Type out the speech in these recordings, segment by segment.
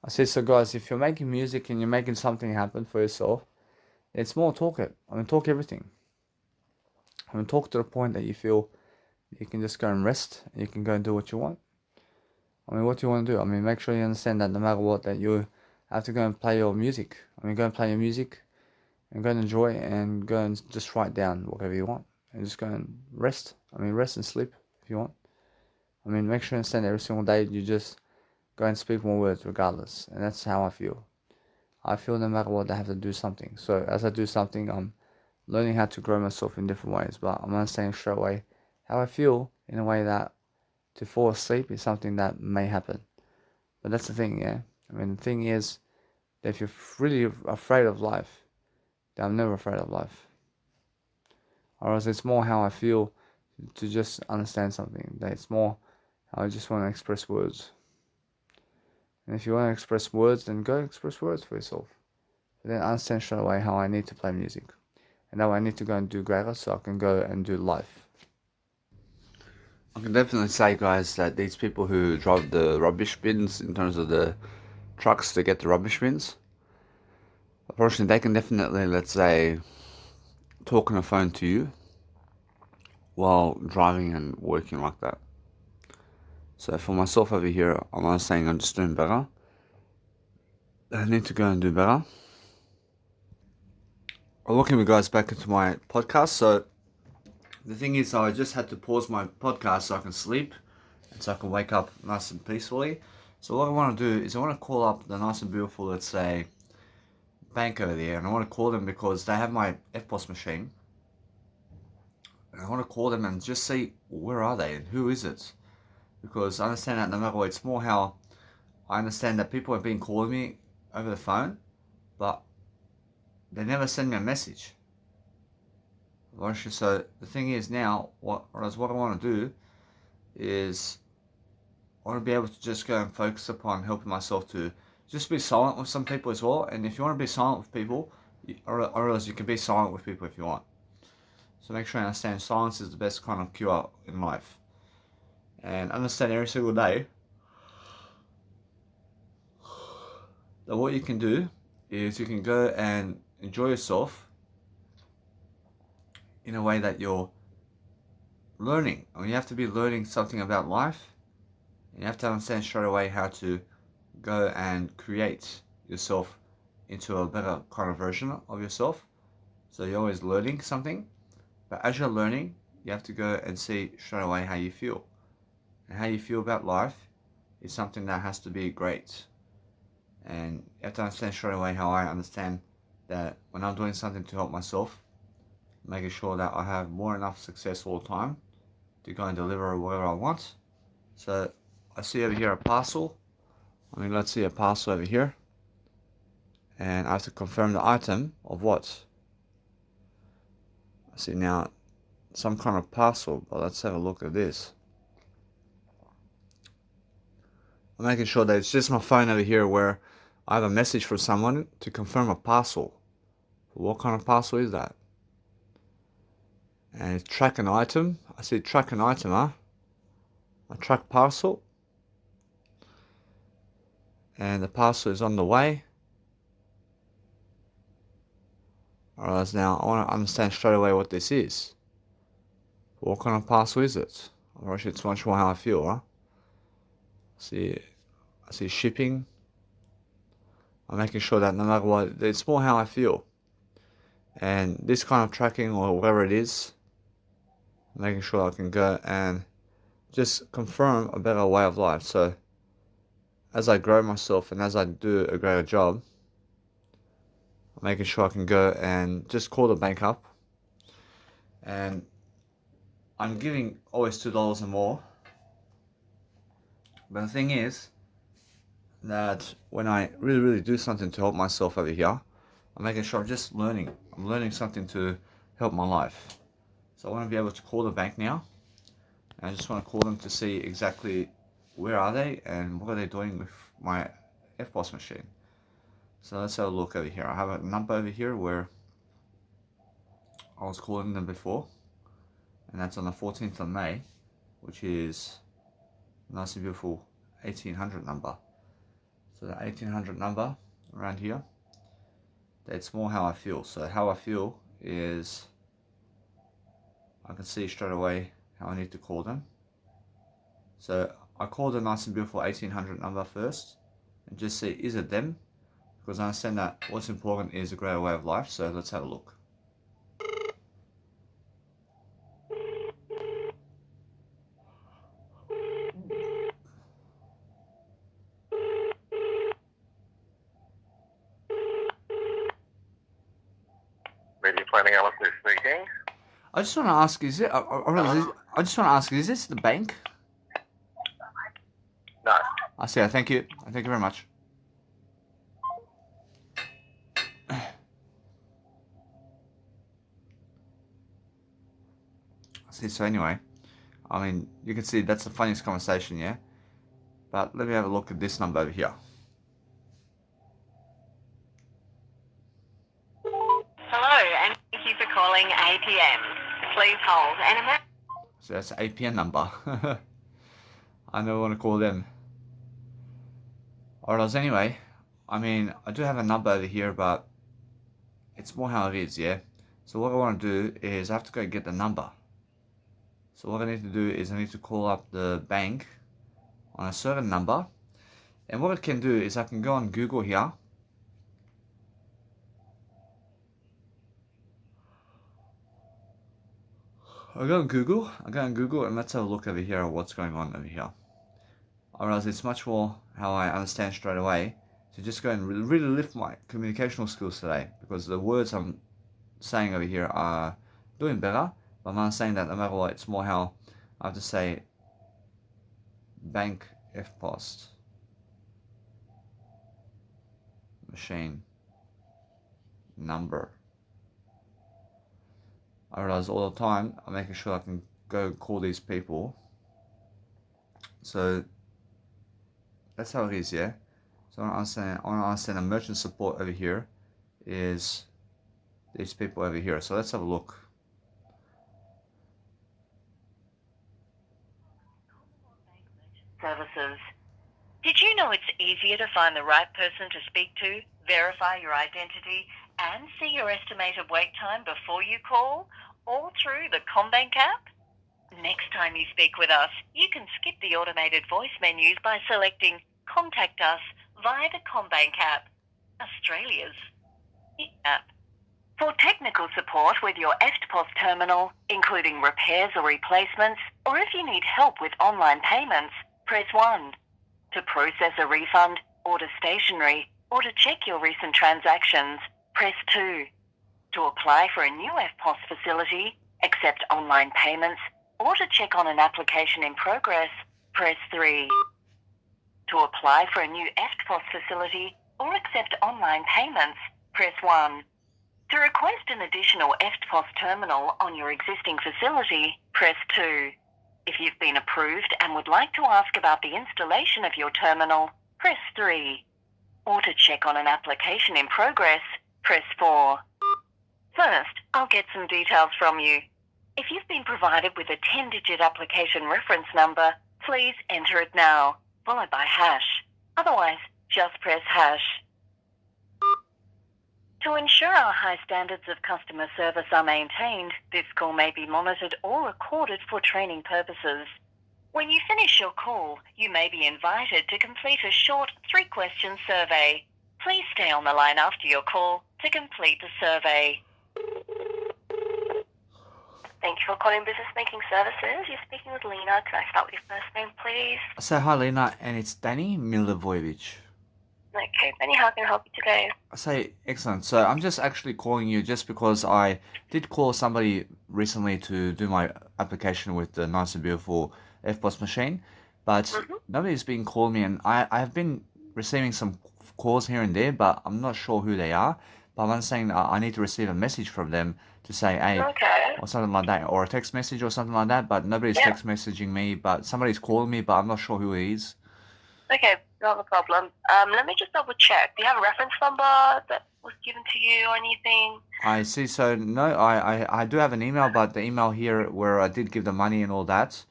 I said, so guys, if you're making music and you're making something happen for yourself, it's more talk it. I mean, talk everything. I mean, talk to the point that you feel you can just go and rest. And you can go and do what you want. I mean, what do you want to do? I mean, make sure you understand that no matter what, that you have to go and play your music. I mean, go and play your music and go and enjoy and go and just write down whatever you want and just go and rest. I mean, rest and sleep if you want. I mean, make sure you understand every single day you just go and speak more words regardless. And that's how I feel. I feel no matter what, I have to do something. So as I do something, I'm learning how to grow myself in different ways. But I'm understanding straight away how I feel in a way that to fall asleep is something that may happen. But that's the thing, yeah. I mean, the thing is that if you're really afraid of life, then I'm never afraid of life. Or else it's more how I feel to just understand something. That it's more how I just want to express words. And if you want to express words, then go express words for yourself. But then understand straight away how I need to play music. And now I need to go and do greater so I can go and do life. I can definitely say, guys, that these people who drive the rubbish bins in terms of the trucks to get the rubbish bins, unfortunately, they can definitely, let's say, talk on the phone to you while driving and working like that. So for myself over here, I'm not saying I'm just doing better. I need to go and do better. I'm welcome you guys back into my podcast. So the thing is, I just had to pause my podcast so I can sleep and so I can wake up nice and peacefully. So what I want to do is I want to call up the nice and beautiful, let's say, bank over there, and I want to call them because they have my EFTPOS machine. And I want to call them and just see where are they and who is it. Because I understand that no matter what, it's more how I understand that people have been calling me over the phone, but they never send me a message. So the thing is now, what I want to do is I want to be able to just go and focus upon helping myself to just be silent with some people as well. And if you want to be silent with people, or else you can be silent with people if you want. So make sure you understand silence is the best kind of cure in life. And understand every single day that what you can do is you can go and enjoy yourself in a way that you're learning. I mean, you have to be learning something about life. And you have to understand straight away how to go and create yourself into a better kind of version of yourself. So you're always learning something. But as you're learning, you have to go and see straight away how you feel. And how you feel about life is something that has to be great. And you have to understand straight away how I understand that when I'm doing something to help myself, making sure that I have more enough success all the time to go and deliver whatever I want. So I see over here a parcel. I mean, let's see a parcel over here. And I have to confirm the item of what? I see now some kind of parcel, but let's have a look at this. I'm making sure that it's just my phone over here where I have a message for someone to confirm a parcel. What kind of parcel is that? And track an item. I see track an item, huh? A track parcel. And the parcel is on the way. Alright, now I want to understand straight away what this is. What kind of parcel is it? Or actually, it's much more how I feel, huh? I see shipping. I'm making sure that no matter what, it's more how I feel. And this kind of tracking or whatever it is, making sure I can go and just confirm a better way of life. So as I grow myself and as I do a greater job, I'm making sure I can go and just call the bank up. And I'm giving always $2 or more. But the thing is that when I really do something to help myself over here, I'm making sure I'm just learning. I'm learning something to help my life. So I want to be able to call the bank now. And I just want to call them to see exactly where are they and what are they doing with my EFTPOS machine. So let's have a look over here. I have a number over here where I was calling them before. And that's on the 14th of May, which is nice and beautiful 1800 number. So So the 1800 number around here, that's more how I feel. So how I feel is I can see straight away how I need to call them. So I call the nice and beautiful 1800 number first and just see, is it them? Because I understand that what's important is a greater way of life. So let's have a look. Media Planning Alice speaking. I just want to ask, is it? I just want to ask, is this the bank? No. I see. Thank you. Thank you very much. See, so anyway, I mean, you can see that's the funniest conversation, yeah? But let me have a look at this number over here. Hello, and thank you for calling APM. Please hold and So that's the APN number. I never want to call them. Alright, anyway, I mean, I do have a number over here, but it's more how it is, yeah? So what I want to do is I have to go get the number. So what I need to do is I need to call up the bank on a certain number. And what I can do is I can go on Google here. I go on Google and let's have a look over here at what's going on over here. Otherwise it's much more how I understand straight away to just go and really lift my communicational skills today, because the words I'm saying over here are doing better, but I'm not saying that no matter what, it's more how I have to say bank EFTPOS machine number. I realize all the time I'm making sure I can go call these people. So that's how it is, yeah? So I want to understand the merchant support over here is these people over here. So let's have a look. services. Did you know it's easier to find the right person to speak to, verify your identity, and see your estimated wait time before you call, all through the CommBank app? Next time you speak with us, you can skip the automated voice menus by selecting Contact Us via the CommBank app, Australia's app. For technical support with your EFTPOS terminal, including repairs or replacements, or if you need help with online payments, press 1. To process a refund, order stationery, or to check your recent transactions, press 2. To apply for a new EFTPOS facility, accept online payments, or to check on an application in progress, press 3. To apply for a new EFTPOS facility or accept online payments, press 1. To request an additional EFTPOS terminal on your existing facility, press 2. If you've been approved and would like to ask about the installation of your terminal, press 3. Or to check on an application in progress, press 4. First, I'll get some details from you. If you've been provided with a 10-digit application reference number, please enter it now, followed by hash. Otherwise, just press hash. To ensure our high standards of customer service are maintained, this call may be monitored or recorded for training purposes. When you finish your call, you may be invited to complete a short 3-question survey. Please stay on the line after your call to complete the survey. Thank you for calling Business Banking Services. You're speaking with Lena. Can I start with your first name, please? So hi Lena, and it's Danny Milivojevic. Okay, Benny, how can I help you today? I say excellent. So I'm just actually calling you just because I did call somebody recently to do my application with the nice and beautiful EFTPOS machine, but nobody's been calling me, and I've been receiving some calls here and there, but I'm not sure who they are. But I'm saying I need to receive a message from them to say, hey, or something like that, or a text message or something like that. But nobody's text messaging me, but somebody's calling me, but I'm not sure who it is. Okay, not a problem. Let me just double check. Do you have a reference number that was given to you or anything? I see. So no, I do have an email, but the email here where I did give the money and all that,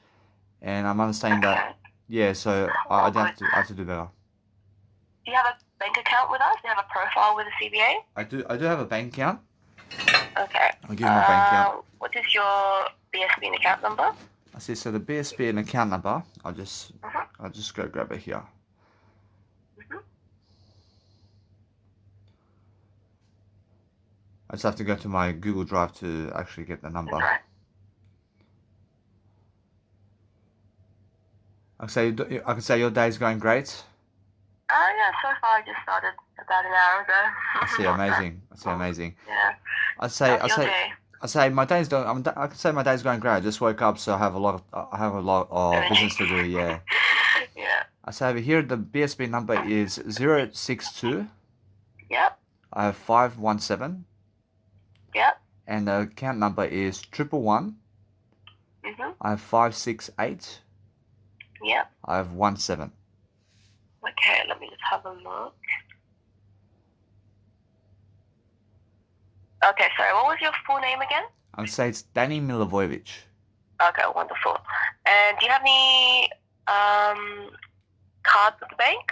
and I'm understanding that. Yeah, so I have to do better. Do you have a bank account with us? Do you have a profile with the CBA? I do have a bank account. Okay. I'll give you my bank account. What is your BSB and account number? I see. So the BSB and account number. I'll just go grab it here. I just have to go to my Google Drive to actually get the number. Right. I can say your day's going great. Yeah, so far I just started about an hour ago. I see, amazing. Yeah. I say my day's going. I can say my day's going great. I just woke up, so I have a lot of business to do. Yeah. Yeah. I say over here the BSB number is 062. Yep. I have 517. Yep. And the account number is 111. I have 568. Yep. I have 17. Okay, let me just have a look. Okay, sorry, what was your full name again? I would say it's Danny Milivojevic. Okay, wonderful. And do you have any cards with the bank?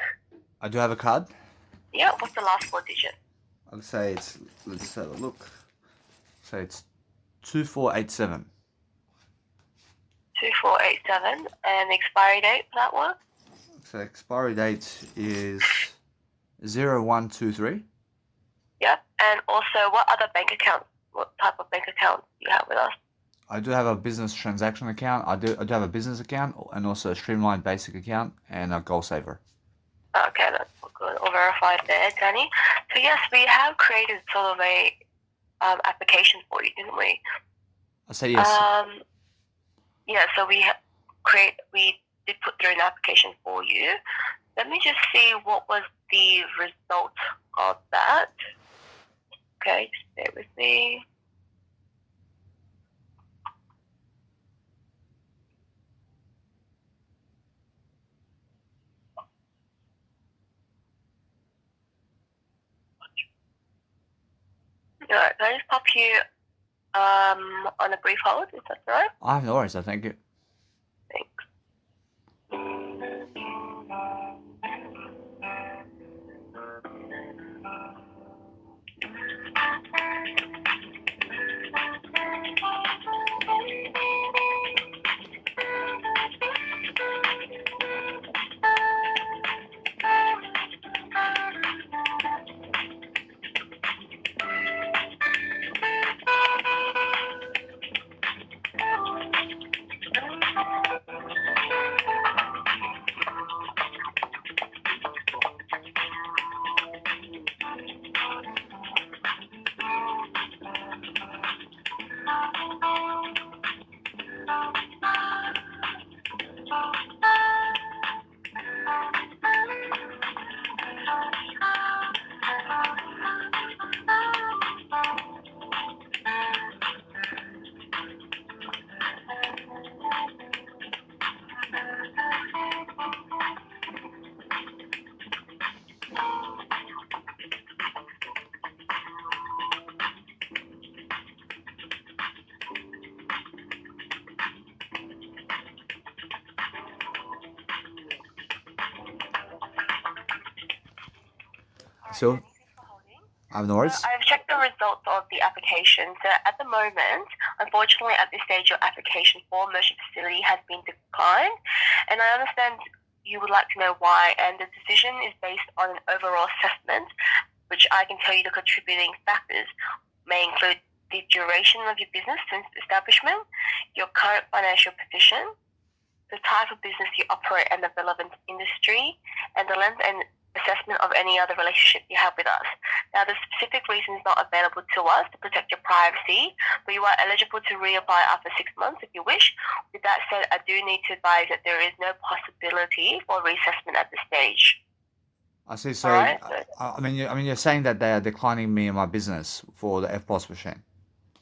I do have a card. Yeah, what's the last 4 digits? I would say it's, let's have a look. So it's 2487. 2487. And the expiry date for that one? So expiry date is 0123. Yep. And also, what type of bank account do you have with us? I do have a business transaction account. I do have a business account and also a streamlined basic account and a goal saver. Okay, that's good. All verified there, Danny. So yes, we have created sort of a application for you, didn't we? I say yes. Yeah, so we did put through an application for you. Let me just see what was the result of that. Okay, just bear with me. Alright, can I just pop you on a brief hold, if that's alright? I have no worries, I thank you. Thanks. So, I have no worries. I've checked the results of the application. So at the moment, unfortunately, at this stage, your application for merchant facility has been declined. And I understand you would like to know why. And the decision is based on an overall assessment, which I can tell you the contributing factors may include the duration of your business since establishment, your current financial position, the type of business you operate and the relevant industry, and the length and assessment of any other relationship you have with us. Now, the specific reason is not available to us to protect your privacy, but you are eligible to reapply after 6 months if you wish. With that said, I do need to advise that there is no possibility for reassessment at this stage. I see. So, Alright. I mean, you're saying that they are declining me in my business for the FPOS machine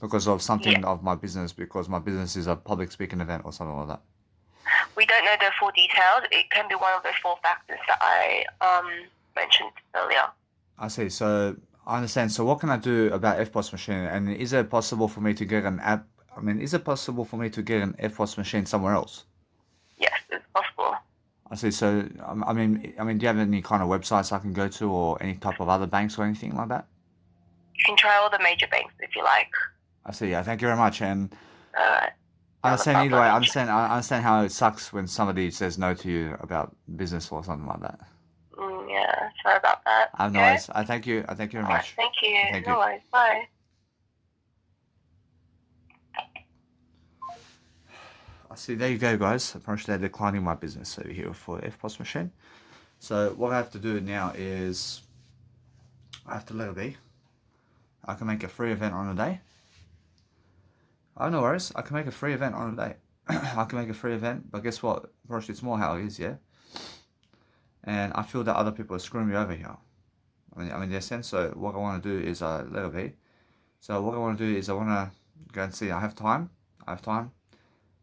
because of something of my business, because my business is a public speaking event or something like that. We don't know the full details. It can be one of those 4 factors that I mentioned earlier. I see. So I understand. So what can I do about FPOS machine? And is it possible for me to get an app? I mean, is it possible for me to get an FPOS machine somewhere else? Yes, it's possible. I see. So, do you have any kind of websites I can go to, or any type of other banks or anything like that? You can try all the major banks if you like. I see. Yeah. Thank you very much. And Alright. I Not a understand either way. problem. I understand how it sucks when somebody says no to you about business or something like that. Yeah, sorry about that. I have no worries. I thank you. I thank you very Alright, much. thank you. Thank No you. worries. Bye. I see. There you go, guys. Apparently they're declining my business over here for FPOS machine. So what I have to do now is I have to let it be. I can make a free event on a day. Oh, no worries. I can make a free event on a day. I can make a free event, but guess what? First, it's more how it is, yeah? And I feel that other people are screwing me over here. I mean, in their sense, so what I want to do is let it be. So what I want to do is I want to go and see. I have time.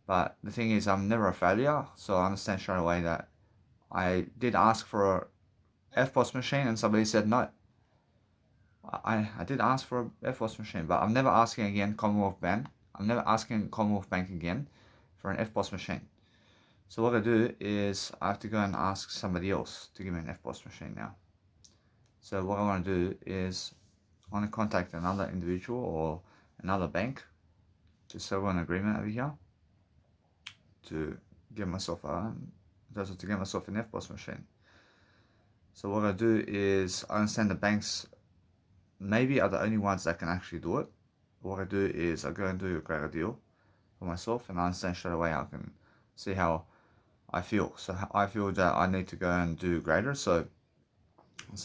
But the thing is, I'm never a failure, so I understand straight away that I did ask for a FPOS machine and somebody said no. I did ask for a FPOS machine, but I'm never asking again Commonwealth Bank. I'm never asking Commonwealth Bank again for an FPOS machine. So what I do is I have to go and ask somebody else to give me an FPOS machine now. So what I want to do is I want to contact another individual or another bank to settle an agreement over here to get myself an FPOS machine. So what I do is I understand the banks maybe are the only ones that can actually do it. What I do is I go and do a greater deal for myself, and I understand straight away I can see how I feel. So I feel that I need to go and do greater. So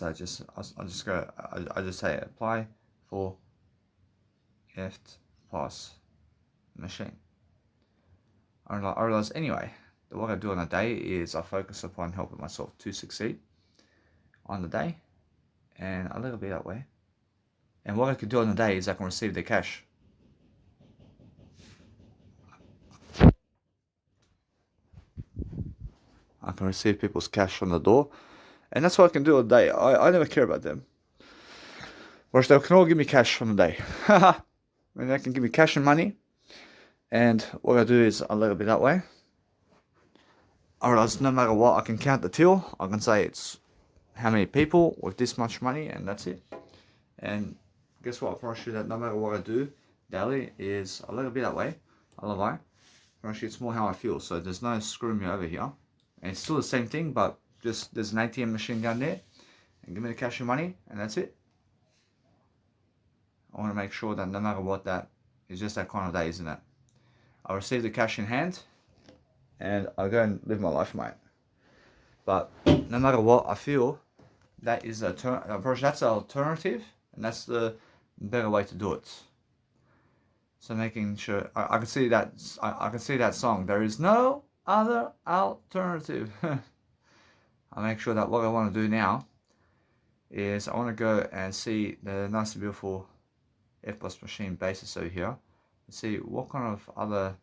I just say apply for FPOS machine. I realize anyway that what I do on a day is I focus upon helping myself to succeed on the day, and I let it be that way. And what I can do on the day is I can receive the cash. I can receive people's cash on the door, and that's what I can do all day. I never care about them. Whereas they can all give me cash on the day. And they can give me cash and money, and what I do is I let it be that way. I realize no matter what, I can count the till. I can say it's how many people with this much money, and that's it. And guess what? I promise you that no matter what I do daily is a little bit that way. I love I. Promise you it's more how I feel. So there's no screwing me over here. And it's still the same thing, but just there's an ATM machine down there. And give me the cash and money, and that's it. I want to make sure that no matter what, that is just that kind of day, isn't it? I receive the cash in hand, and I go and live my life, mate. But no matter what, I feel that is that's the alternative, and that's the better way to do it. So making sure I can see that I can see that song. There is no other alternative. I make sure that what I want to do now is I want to go and see the nice and beautiful FPOS machine basis over here and see what kind of other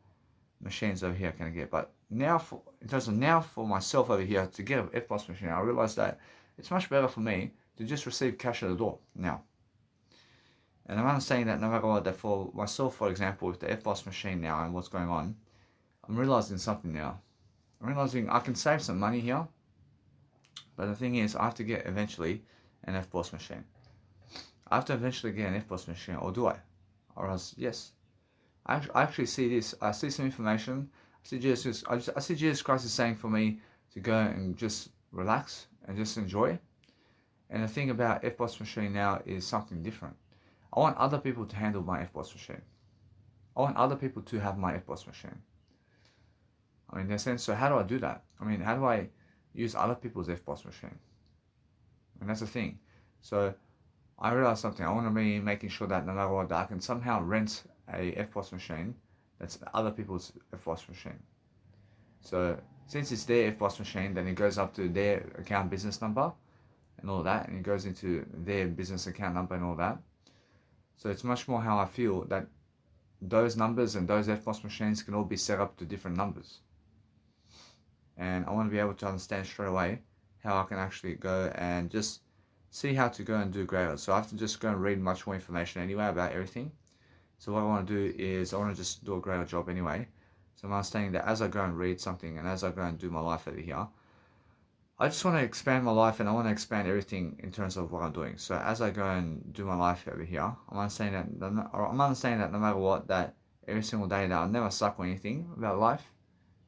machines over here can I get. But now for myself over here to get an FPOS machine, I realize that it's much better for me to just receive cash at the door now. And I'm understanding that no matter what, that for myself, for example, with the FPOS machine now and what's going on, I'm realizing something now. I'm realizing I can save some money here, but the thing is I have to get eventually an FPOS machine. I have to eventually get an FPOS machine, or do I? Or else, yes. I actually see this. I see some information. I see Jesus Christ is saying for me to go and just relax and just enjoy. And the thing about FPOS machine now is something different. I want other people to handle my FPOS machine. I want other people to have my FPOS machine. I mean, in a sense, so how do I do that? I mean, how do I use other people's FPOS machine? And that's the thing. So I realized something. I want to be making sure that no matter what, I can somehow rent a FPOS machine that's other people's FPOS machine. So since it's their FPOS machine, then it goes up to their account business number and all that, and it goes into their business account number and all that. So it's much more how I feel that those numbers and those FPOS machines can all be set up to different numbers. And I want to be able to understand straight away how I can actually go and just see how to go and do greater. So I have to just go and read much more information anyway about everything. So what I want to do is I want to just do a greater job anyway. So I'm understanding that as I go and read something and as I go and do my life over here, I just want to expand my life, and I want to expand everything in terms of what I'm doing. So as I go and do my life over here, I'm understanding that no matter what, that every single day that I'll never suck or anything about life.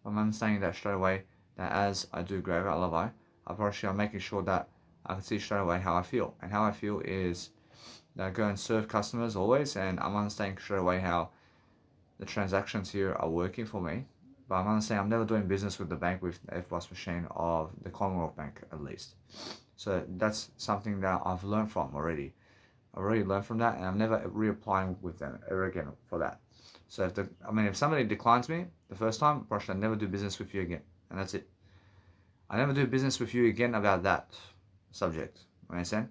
I'm understanding that straight away, that as I do grow at Love I'm making sure that I can see straight away how I feel. And how I feel is that I go and serve customers always, and I'm understanding straight away how the transactions here are working for me. But I'm understanding I'm never doing business with the bank with the EFTPOS machine of the Commonwealth Bank at least. So that's something that I've learned from already. I've already learned from that, and I'm never reapplying with them ever again for that. So if somebody declines me the first time, I never do business with you again, and that's it. I never do business with you again about that subject. Understand?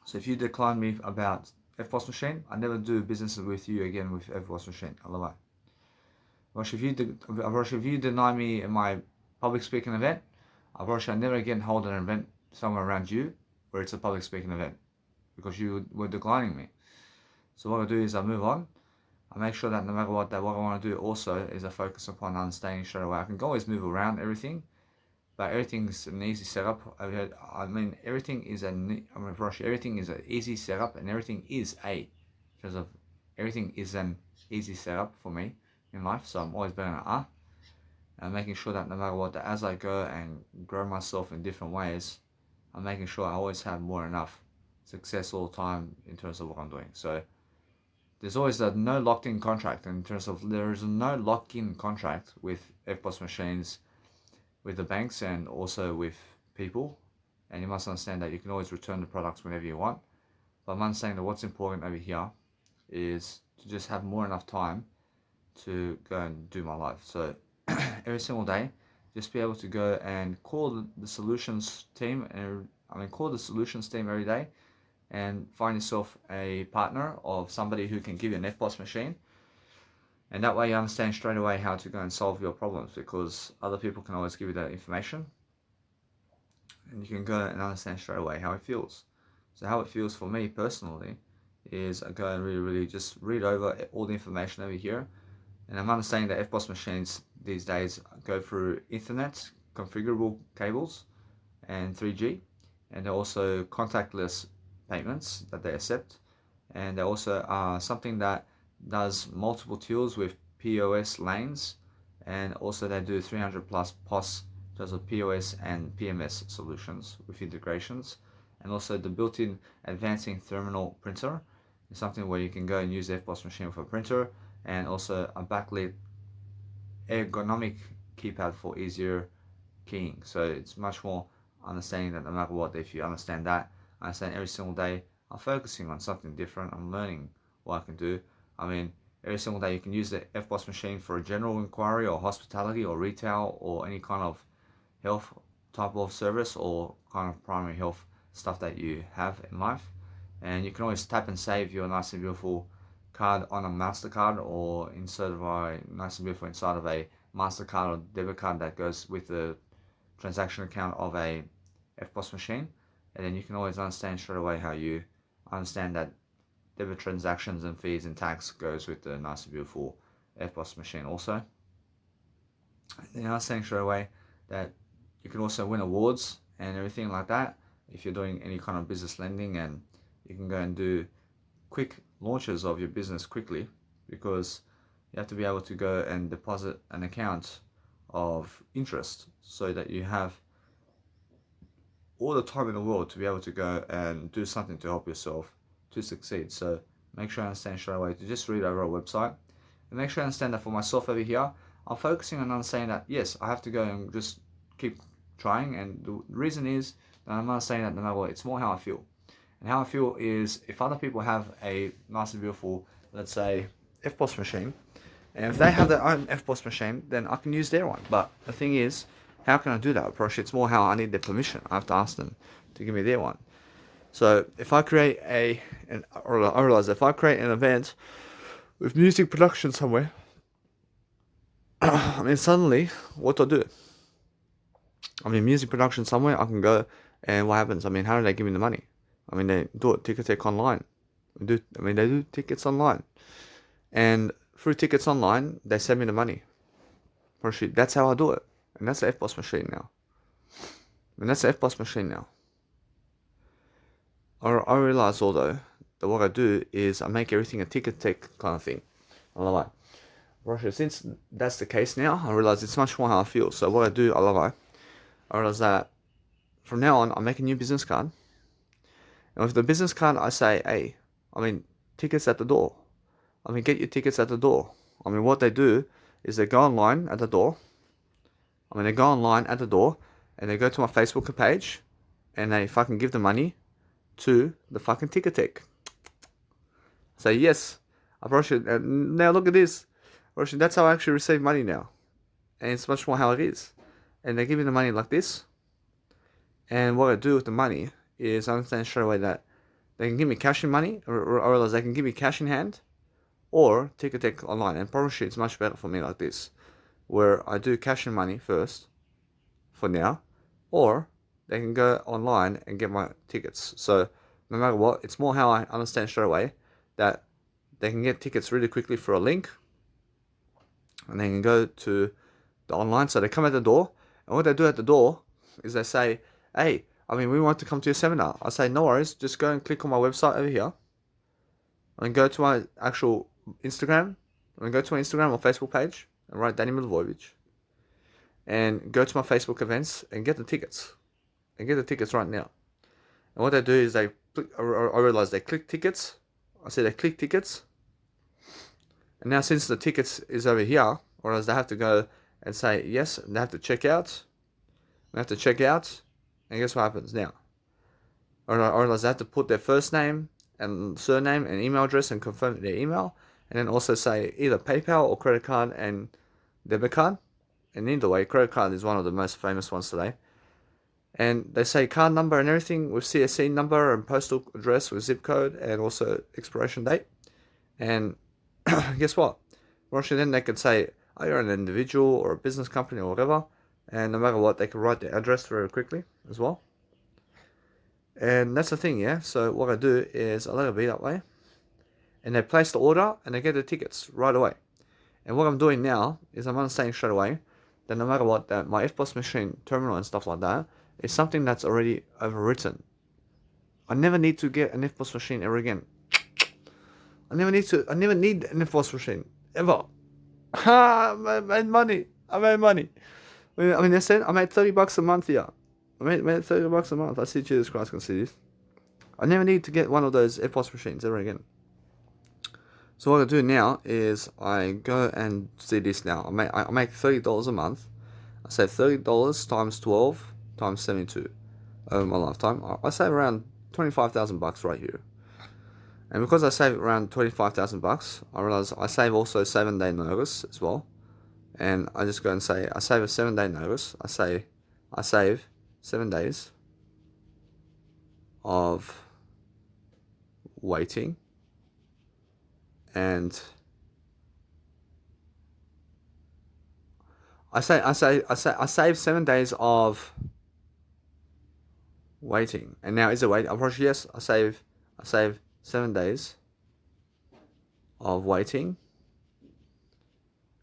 So if you decline me about EFTPOS machine, I never do business with you again with EFTPOS machine. Otherwise, if you deny me in my public speaking event, I never again hold an event somewhere around you where it's a public speaking event because you were declining me. So what I do is I move on. I make sure that no matter what, that what I want to do also is I focus upon understanding straight away. I can always move around everything, but everything's an easy setup. Everything is an easy setup, and everything is an easy setup for me in life. So I'm always better than and making sure that no matter what, that as I go and grow myself in different ways, I'm making sure I always have more than enough success all the time in terms of what I'm doing. So there's always no locked-in contract in terms of there is no lock-in contract with EFTPOS machines, with the banks, and also with people. And you must understand that you can always return the products whenever you want. But I'm understanding that what's important over here is to just have more enough time to go and do my life. So every single day, just be able to go and call the solutions team, and call the solutions team every day, and find yourself a partner of somebody who can give you an EFTPOS machine. And that way you understand straight away how to go and solve your problems, because other people can always give you that information. And you can go and understand straight away how it feels. So how it feels for me personally is I go and really just read over all the information over here. And I'm understanding that EFTPOS machines these days go through Ethernet, configurable cables, and 3G. And they're also contactless payments that they accept, and they also are something that does multiple tills with POS lanes, and also they do 300 plus POS in terms of POS and PMS solutions with integrations, and also the built-in advancing terminal printer is something where you can go and use the EFTPOS machine with a printer, and also a backlit ergonomic keypad for easier keying. So it's much more understanding that no matter what, if you understand that, I understand every single day I'm focusing on something different. I'm learning what I can do. Every single day you can use the EFTPOS machine for a general inquiry or hospitality or retail or any kind of health type of service or kind of primary health stuff that you have in life. And you can always tap and save your nice and beautiful card on a MasterCard, or inside of a MasterCard or debit card that goes with the transaction account of a EFTPOS machine. And then you can always understand straight away how you understand that debit transactions and fees and tax goes with the nice and beautiful EFTPOS machine also. And then I understand straight away that you can also win awards and everything like that if you're doing any kind of business lending, and you can go and do quick launches of your business quickly, because you have to be able to go and deposit an account of interest so that you have all the time in the world to be able to go and do something to help yourself to succeed. So make sure I understand straight away to just read over our website, and make sure I understand that for myself over here, I'm focusing on understanding that yes, I have to go and just keep trying. And the reason is that I'm not saying that no matter what, it's more how I feel. And how I feel is if other people have a nice and beautiful, let's say, EFTPOS machine, and if they have their own EFTPOS machine, then I can use their one. But the thing is, how can I do that approach? It's more how I need their permission. I have to ask them to give me their one. So if I create I realize if I create an event with music production somewhere, suddenly, what do I do? Music production somewhere, I can go, and what happens? How do they give me the money? They do it, Ticketek online. They do tickets online. And through tickets online, they send me the money. That's how I do it. And that's the EFTPOS machine now. mean, that's the FBOSS machine now. I realize, although, that what I do is I make everything a Ticketek kind of thing. I love it. Russia, since that's the case now, I realize it's much more how I feel. So what I do, I love it. I realize that from now on, I make a new business card. And with the business card, I say, hey, tickets at the door. Get your tickets at the door. What they do is they go online at the door. They go online at the door and they go to my Facebook page and they fucking give the money to the fucking Ticketek. Say, yes, I brought you. Now look at this. That's how I actually receive money now. And it's much more how it is. And they give me the money like this. And what I do with the money is I understand straight away that they can give me cash in money, or else they can give me cash in hand, or Ticketek online. And probably it's much better for me like this, where I do cash in money first, for now, or they can go online and get my tickets. So no matter what, it's more how I understand straight away that they can get tickets really quickly for a link, and they can go to the online. So they come at the door, and what they do at the door is they say, hey, we want to come to your seminar. I say, no worries, just go and click on my website over here, and go to my actual Instagram, and go to my Instagram or Facebook page, and write Danny Milivojevic, and go to my Facebook events, and get the tickets. And get the tickets right now. And what they do is I realize they click tickets. I say they click tickets. And now since the tickets is over here, or else they have to go and say yes, and they have to check out. They have to check out, and guess what happens now? Or else they have to put their first name and surname and email address and confirm their email, and then also say either PayPal or credit card and debit card. And either way, credit card is one of the most famous ones today. And they say card number and everything with CSC number and postal address with zip code and also expiration date. And guess what? Then they could say, oh, you're an individual or a business company or whatever. And no matter what, they can write their address very quickly as well. And that's the thing, yeah? So what I do is I let it be that way. And they place the order and they get the tickets right away. And what I'm doing now is I'm understanding straight away that no matter what, that my FBOSS machine terminal and stuff like that is something that's already overwritten. I never need to get an FBOSS machine ever again. I never need an FBOSS machine ever. I made money. They said I made $30 a month here. I made $30 a month. I see Jesus Christ can see this. I never need to get one of those FBOSS machines ever again. So what I do now is I go and see this now. I make $30 a month. I say $30 times 12 times 72 over my lifetime. I save around $25,000 right here. And because I save around $25,000, I realize I save also 7-day notice as well. And I just go and say I save a 7-day notice. I save 7 days of waiting. And I save 7 days of waiting. And now is it wait? Unfortunately, yes. I save 7 days of waiting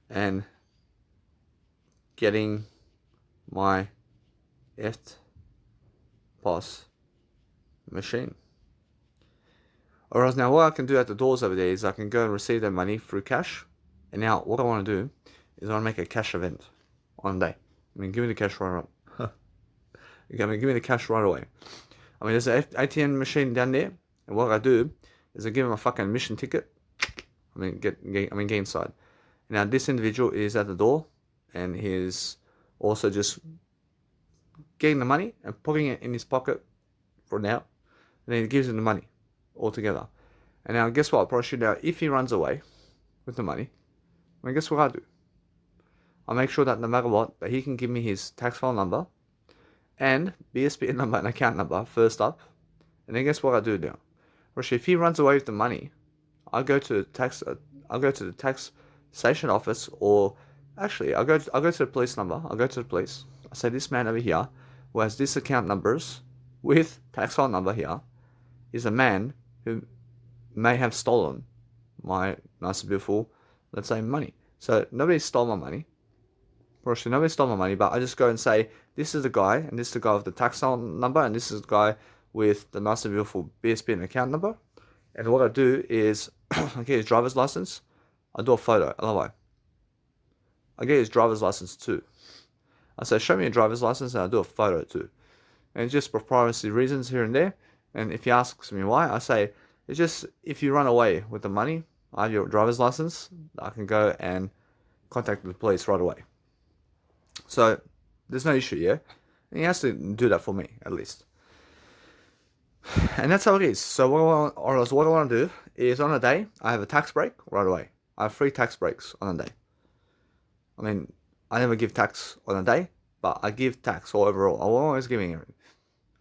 and getting my FBOSS machine. Or else now what I can do at the doors over there is I can go and receive their money through cash. And now what I want to do is I want to make a cash event on a day. Give me the cash right away. Give me the cash right away. There's an ATM machine down there. And what I do is I give him a fucking admission ticket. Get inside. Now this individual is at the door. And he's also just getting the money and putting it in his pocket for now. And then he gives him the money altogether. And now guess what? Now if he runs away with the money, guess what I do? I make sure that no matter what, that he can give me his tax file number and BSP number and account number first up. And then guess what I do now? If he runs away with the money, I'll go to the tax station office, or actually I'll go to the police number. I'll go to the police. I say this man over here who has this account numbers with tax file number here is a man who may have stolen my nice and beautiful, let's say, money. So nobody stole my money. Nobody stole my money, but I just go and say this is the guy, and this is the guy with the tax number, and this is the guy with the nice and beautiful BSP account number. And what I do is, I get his driver's license, I do a photo, otherwise. I get his driver's license too. I say, show me your driver's license, and I do a photo too. And just for privacy reasons here and there. And if he asks me why, I say, it's just, if you run away with the money, I have your driver's license, I can go and contact the police right away. So, there's no issue, yeah? And he has to do that for me, at least. And that's how it is. So what I want to do is, on a day, I have a tax break right away. I have 3 tax breaks on a day. I mean, I never give tax on a day, but I give tax all overall. I'm always giving it.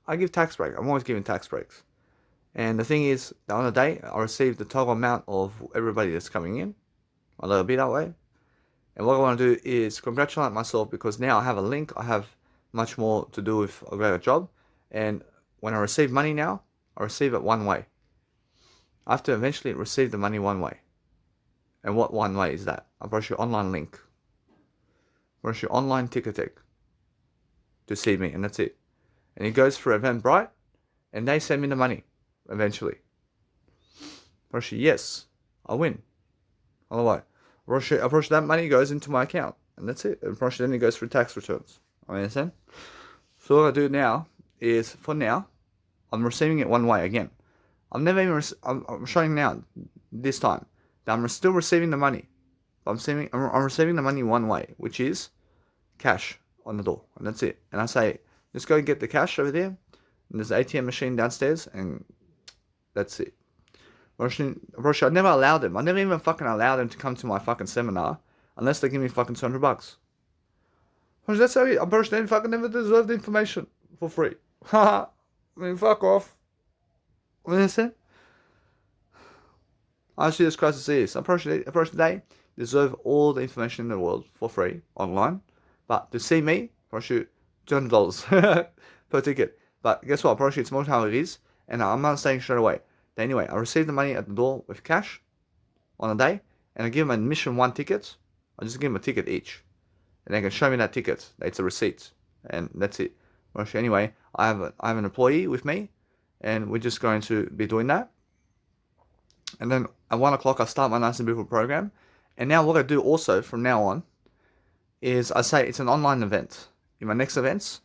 I give tax break. I'm always giving tax breaks. And the thing is, that on a day, I receive the total amount of everybody that's coming in. I'll let it be that way. And what I want to do is congratulate myself, because now I have a link. I have much more to do with a greater job. And when I receive money now, I receive it one way. I have to eventually receive the money one way. And what one way is that? I brush your online link. Brush your online Ticketek to see me, and that's it. And it goes through Eventbrite, and they send me the money eventually. Brush yes, I win. Otherwise, brush that money goes into my account, and that's it. And brush then it goes through tax returns. I understand? So what I do now is, for now, I'm receiving it one way again. I'm never even. I'm showing now this time that I'm still receiving the money. I'm receiving the money one way, which is cash on the door, and that's it. And I say, just go get the cash over there, and there's an ATM machine downstairs, and that's it. I never allow them. I never even fucking allow them to come to my fucking seminar unless they give me fucking $200. That's how it. They fucking never deserve the information for free. Haha. I mean, fuck off. What did I say? I see this crisis is. Approach today deserve all the information in the world for free online, but to see me, I shoot $200 per ticket. But guess what? Approach it's more how it is, and I'm not saying straight away. But anyway, I receive the money at the door with cash on a day, and I give them admission 1 ticket. I just give them a ticket each, and they can show me that ticket. It's a receipt, and that's it. Anyway, I have an employee with me, and we're just going to be doing that. And then at 1 o'clock, I start my Nice and Beautiful program. And now what I do also from now on is I say it's an online event. In my next events,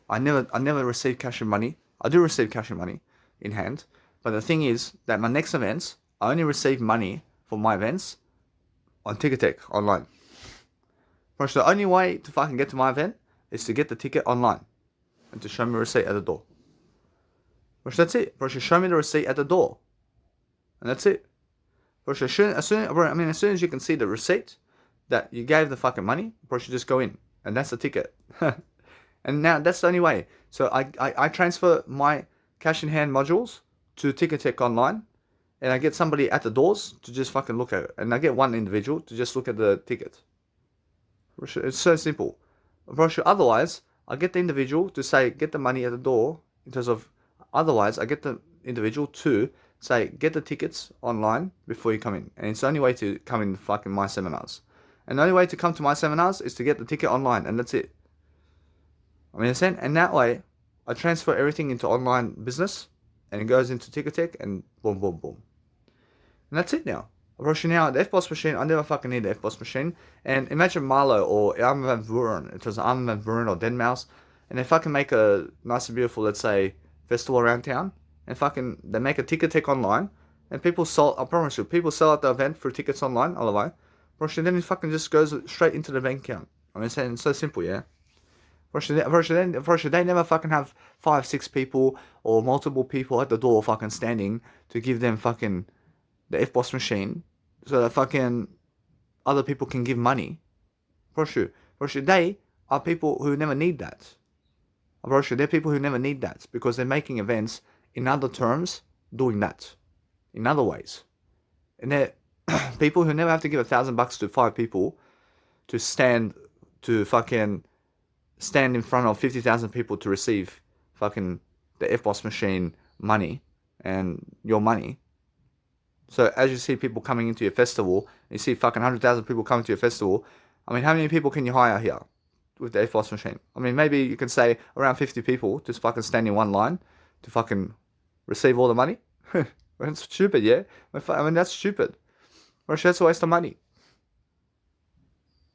I never receive cash and money. I do receive cash and money in hand, but the thing is that my next events, I only receive money for my events on Ticketek online. The only way to fucking get to my event is to get the ticket online and to show me a receipt at the door. That's it. Show me the receipt at the door, and that's it. As soon as you can see the receipt that you gave the fucking money, you just go in, and that's the ticket. And now that's the only way. So I transfer my cash in hand modules to Ticketek online, and I get somebody at the doors to just fucking look at it, and I get one individual to just look at the ticket. It's so simple. Otherwise, I get the individual to say get the money at the door. In terms of, otherwise I get the individual to say get the tickets online before you come in, and it's the only way to come in fucking my seminars. And the only way to come to my seminars is to get the ticket online, and that's it. And that way, I transfer everything into online business, and it goes into Ticketek, and boom, boom, boom. And that's it now. Now, the FBOSS machine, I never fucking need the FBOSS machine. And imagine Marlo or Armin van Buuren, it was Armin van Buuren or Deadmau5, and they fucking make a nice and beautiful, let's say, festival around town, and fucking, they make a Ticketek online, and people sell, I promise you, people sell out the event for tickets online, otherwise, then it fucking just goes straight into the bank account. It's so simple, yeah? They never fucking have 5-6 people or multiple people at the door fucking standing to give them fucking the FBOSS machine so that fucking other people can give money. They are people who never need that. They're people who never need that because they're making events in other terms doing that in other ways. And they're people who never have to give $1,000 to 5 people to stand in front of 50,000 people to receive fucking the FBOSS machine money and your money. So as you see people coming into your festival, you see fucking 100,000 people coming to your festival. How many people can you hire here? with the EFTPOS machine. I mean, maybe you can say around 50 people just fucking stand in one line to fucking receive all the money. That's stupid, yeah? I mean, that's stupid. Or that's a waste of money.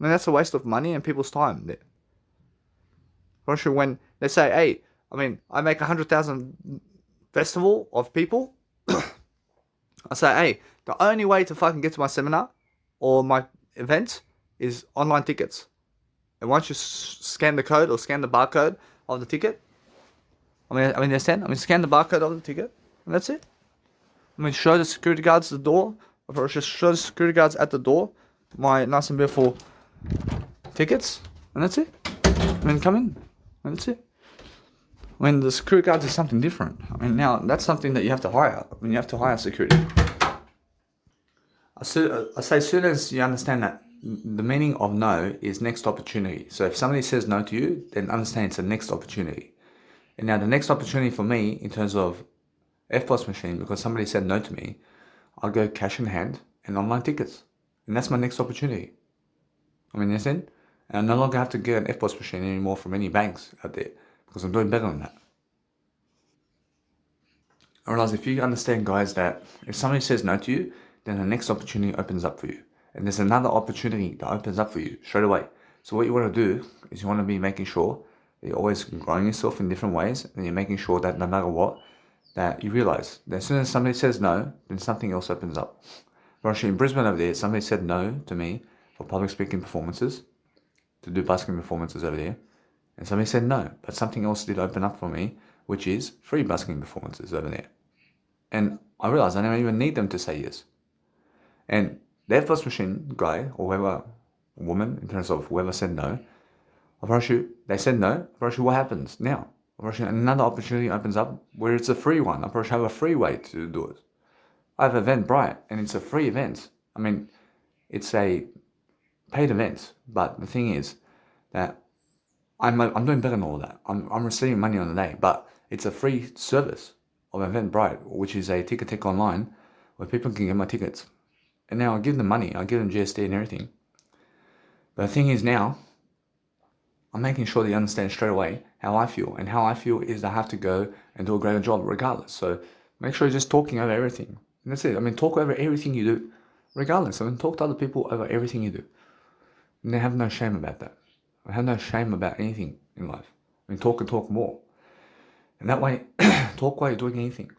I mean, that's a waste of money and people's time there. Or when they say, hey, I mean, I make 100,000 festival of people. I say, hey, the only way to fucking get to my seminar or my event is online tickets. And once you scan the code or scan the barcode of the ticket, scan the barcode of the ticket, and that's it. I mean, show the security guards the door, or just show the security guards at the door my nice and beautiful tickets, and that's it. I mean, come in, and that's it. I mean, the security guards is something different. I mean, now that's something that you have to hire. I mean, you have to hire security. I say as soon as you understand that the meaning of no is next opportunity. So if somebody says no to you, then understand it's a next opportunity. And now the next opportunity for me in terms of EFTPOS machine, because somebody said no to me, I'll go cash in hand and online tickets. And that's my next opportunity. I mean, you understand? And I no longer have to get an EFTPOS machine anymore from any banks out there because I'm doing better than that. I realize if you understand, guys, that if somebody says no to you, then the next opportunity opens up for you. And there's another opportunity that opens up for you straight away. So what you want to do is you want to be making sure that you're always growing yourself in different ways, and you're making sure that no matter what, that you realize that as soon as somebody says no, then something else opens up. But actually in Brisbane over there, somebody said no to me for public speaking performances, to do busking performances over there. And somebody said no, but something else did open up for me, which is free busking performances over there. And I realized I don't even need them to say yes. And the EFTPOS machine guy, or whoever, woman, in terms of whoever said no, I promise you, they said no, I promise you what happens now? I promise you another opportunity opens up where it's a free one. I promise you have a free way to do it. I have Eventbrite, and it's a free event. I mean, it's a paid event, but the thing is that I'm doing better than all that. I'm receiving money on the day, but it's a free service of Eventbrite, which is a ticket tech online where people can get my tickets. And now I give them money, I give them GST and everything. But the thing is now, I'm making sure that you understand straight away how I feel. And how I feel is I have to go and do a greater job regardless. So make sure you're just talking over everything. And that's it. I mean, talk over everything you do, regardless. I mean, talk to other people over everything you do. And they have no shame about that. I have no shame about anything in life. I mean, talk and talk more. And that way, talk while you're doing anything.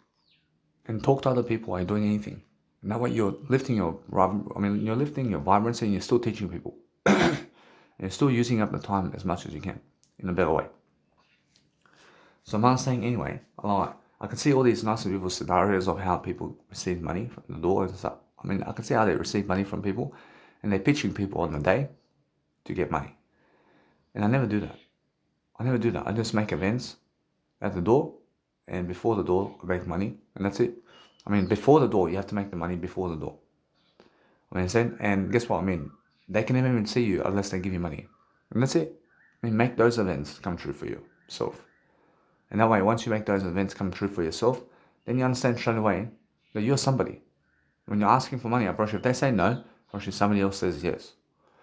And talk to other people while you're doing anything. And that way you're lifting your vibrancy, and you're still teaching people. And you're still using up the time as much as you can in a better way. So I'm saying anyway, I can see all these nice and beautiful scenarios of how people receive money from the door and stuff. I mean, I can see how they receive money from people, and they're pitching people on the day to get money. And I never do that. I just make events at the door, and before the door, I make money, and that's it. I mean, before the door, you have to make the money before the door. I mean, and guess what? I mean, they can never even see you unless they give you money. And that's it. I mean, make those events come true for yourself. And that way, once you make those events come true for yourself, then you understand straight away that you're somebody. When you're asking for money, I promise you, if they say no, I promise you somebody else says yes.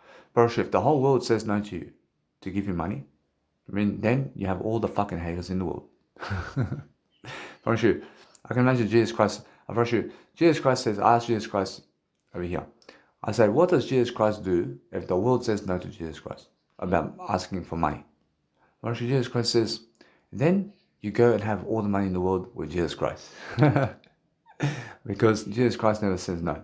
I promise you, if the whole world says no to you to give you money, I mean, then you have all the fucking haters in the world. I promise you, I can imagine Jesus Christ. I promise you, Jesus Christ says, I ask Jesus Christ over here. I say, what does Jesus Christ do if the world says no to Jesus Christ about asking for money? I promise you, Jesus Christ says, then you go and have all the money in the world with Jesus Christ. Because Jesus Christ never says no.